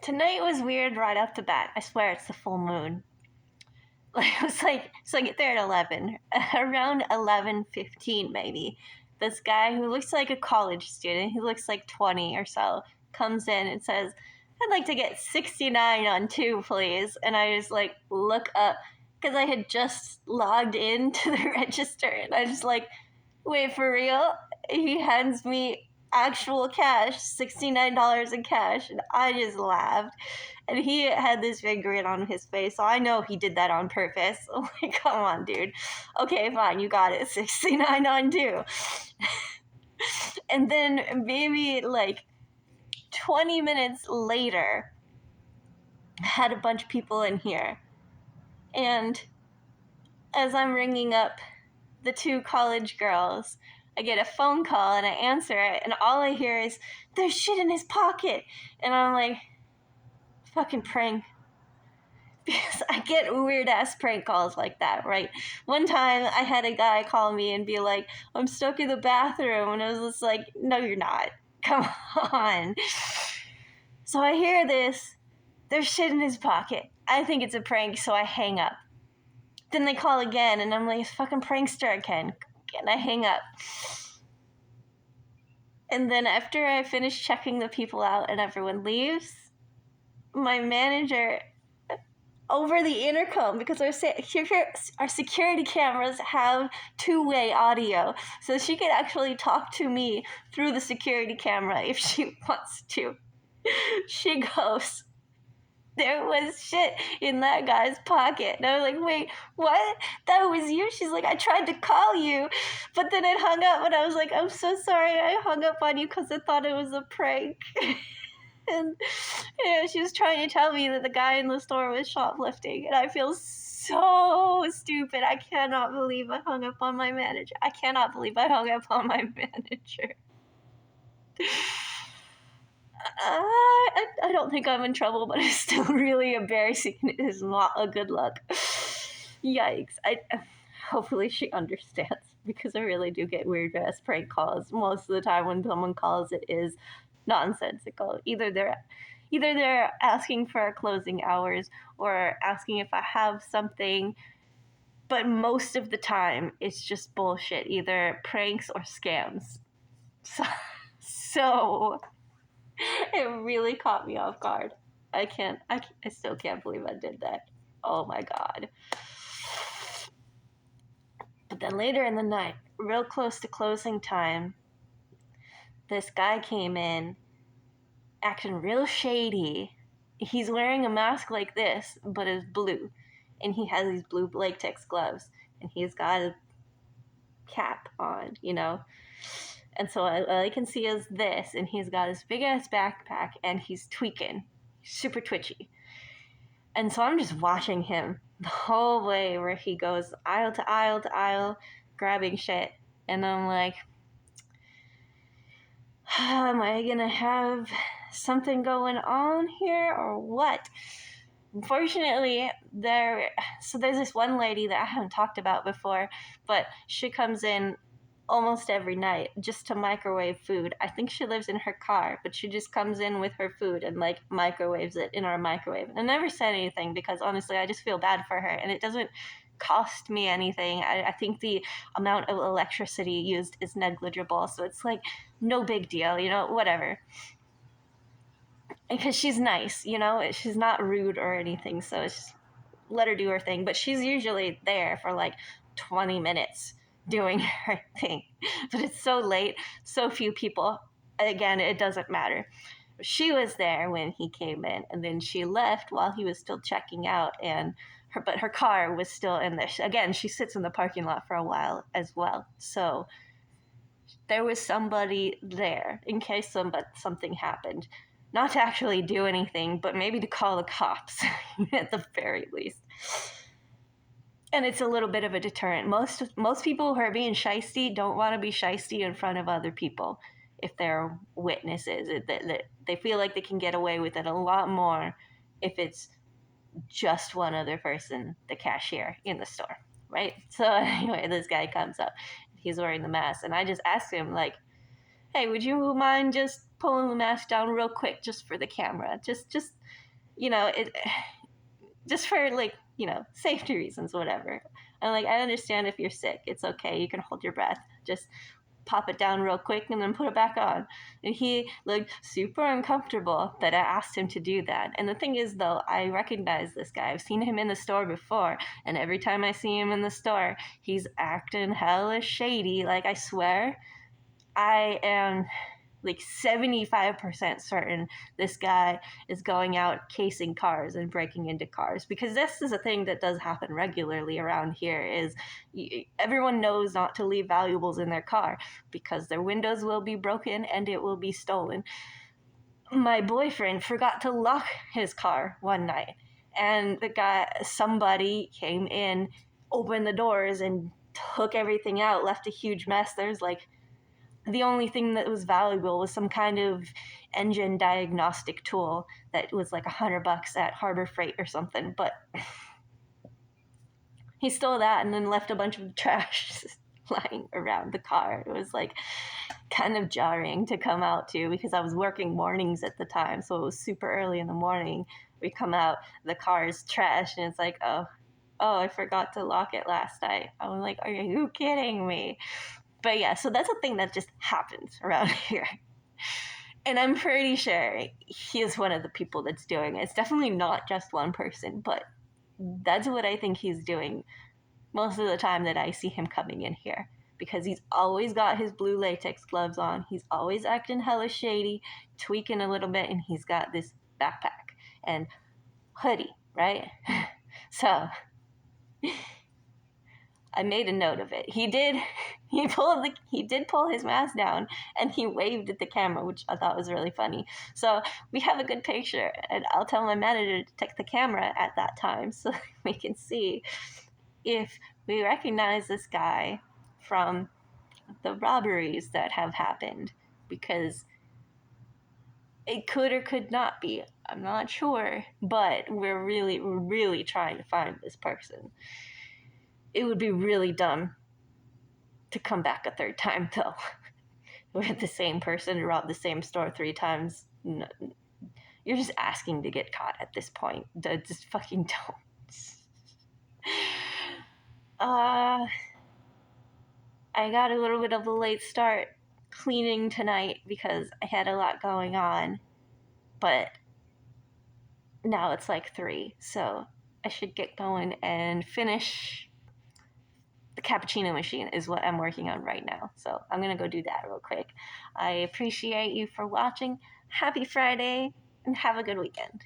Tonight was weird right off the bat. I swear it's the full moon. It was like, so I get there at 11. Around 11:15 maybe, this guy who looks like a college student, he looks like 20 or so, comes in and says, "I'd like to get 69 on 2, please." And I just like look up because I had just logged into the register, and I just like, wait, for real? He hands me actual cash, $69 in cash, and I just laughed. And he had this big grin on his face, so I know he did that on purpose. I'm like, come on, dude. Okay, fine, you got it. 69 on 2. And then maybe like 20 minutes later, I had a bunch of people in here. And as I'm ringing up the 2 college girls, I get a phone call and I answer it, and all I hear is, "There's shit in his pocket." And I'm like, fucking prank. Because I get weird ass prank calls like that, right? One time I had a guy call me and be like, "I'm stuck in the bathroom." And I was just like, no, you're not. Come on. So I hear this, "There's shit in his pocket." I think it's a prank, so I hang up. Then they call again, and I'm like, "It's fucking prankster again." And I hang up. And then after I finish checking the people out and everyone leaves, my manager, over the intercom, because our security cameras have 2-way audio, so she can actually talk to me through the security camera if she wants to. She goes, "There was shit in that guy's pocket." And I was like, "Wait, what? That was you?" She's like, "I tried to call you, but then it hung up." And I was like, "I'm so sorry I hung up on you because I thought it was a prank." And she was trying to tell me that the guy in the store was shoplifting, and I feel so stupid. I cannot believe I hung up on my manager. I cannot believe I hung up on my manager. I don't think I'm in trouble, but it's still really embarrassing. It is not a good look. Yikes. Hopefully she understands, because I really do get weird ass prank calls. Most of the time when someone calls, it is nonsensical. Either they're asking for closing hours or asking if I have something, but most of the time it's just bullshit, either pranks or scams. So it really caught me off guard. I still can't believe I did that. Oh my god. But then later in the night, real close to closing time, this guy came in acting real shady. He's wearing a mask like this, but it's blue. And he has these blue latex gloves. And he's got a cap on, you know? And so all I can see is this. And he's got this big-ass backpack, and he's tweaking. Super twitchy. And so I'm just watching him the whole way, where he goes aisle to aisle to aisle, grabbing shit. And I'm like, am I gonna have something going on here or what? Unfortunately, there's this one lady that I haven't talked about before, but she comes in almost every night just to microwave food. I think she lives in her car, but she just comes in with her food and like microwaves it in our microwave. And I never said anything because honestly I just feel bad for her, and it doesn't cost me anything. I think the amount of electricity used is negligible, so it's like no big deal, you know, whatever. Because she's nice, you know, she's not rude or anything, so it's just let her do her thing. But she's usually there for like 20 minutes doing her thing. But it's so late, so few people. Again, it doesn't matter. She was there when he came in, and then she left while he was still checking out, but her car was still in there. Again, she sits in the parking lot for a while as well. So there was somebody there in case something happened. Not to actually do anything, but maybe to call the cops at the very least. And it's a little bit of a deterrent. Most people who are being shiesty don't want to be shiesty in front of other people if they're witnesses. They feel like they can get away with it a lot more if it's just one other person, the cashier in the store, right? So anyway, this guy comes up. He's wearing the mask, and I just asked him, like, hey, would you mind just pulling the mask down real quick just for the camera? Just it just for like, safety reasons, whatever. And like, I understand if you're sick, it's okay. You can hold your breath. Just pop it down real quick and then put it back on. And he looked super uncomfortable that I asked him to do that. And the thing is, though, I recognize this guy. I've seen him in the store before. And every time I see him in the store, he's acting hella shady. Like, I swear, I am like 75% certain this guy is going out casing cars and breaking into cars, because this is a thing that does happen regularly around here. Is everyone knows not to leave valuables in their car because their windows will be broken and it will be stolen. My boyfriend forgot to lock his car one night, and somebody came in, opened the doors and took everything out, left a huge mess. There's like, the only thing that was valuable was some kind of engine diagnostic tool that was like $100 at Harbor Freight or something. But he stole that and then left a bunch of trash lying around the car. It was like kind of jarring to come out to, because I was working mornings at the time, so it was super early in the morning. We come out, the car is trashed, and it's like, oh, I forgot to lock it last night. I'm like, are you kidding me? But yeah, so that's a thing that just happens around here. And I'm pretty sure he is one of the people that's doing it. It's definitely not just one person, but that's what I think he's doing most of the time that I see him coming in here. Because he's always got his blue latex gloves on. He's always acting hella shady, tweaking a little bit, and he's got this backpack and hoodie, right? So I made a note of it. He did pull his mask down and he waved at the camera, which I thought was really funny. So we have a good picture, and I'll tell my manager to take the camera at that time so we can see if we recognize this guy from the robberies that have happened, because it could or could not be. I'm not sure, but we're really trying to find this person. It would be really dumb to come back a third time, though, with the same person to rob the same store 3 times. No, you're just asking to get caught at this point. Just fucking don't. I got a little bit of a late start cleaning tonight because I had a lot going on, but now it's like 3, so I should get going and finish the cappuccino machine is what I'm working on right now. So I'm gonna go do that real quick. I appreciate you for watching. Happy Friday and have a good weekend.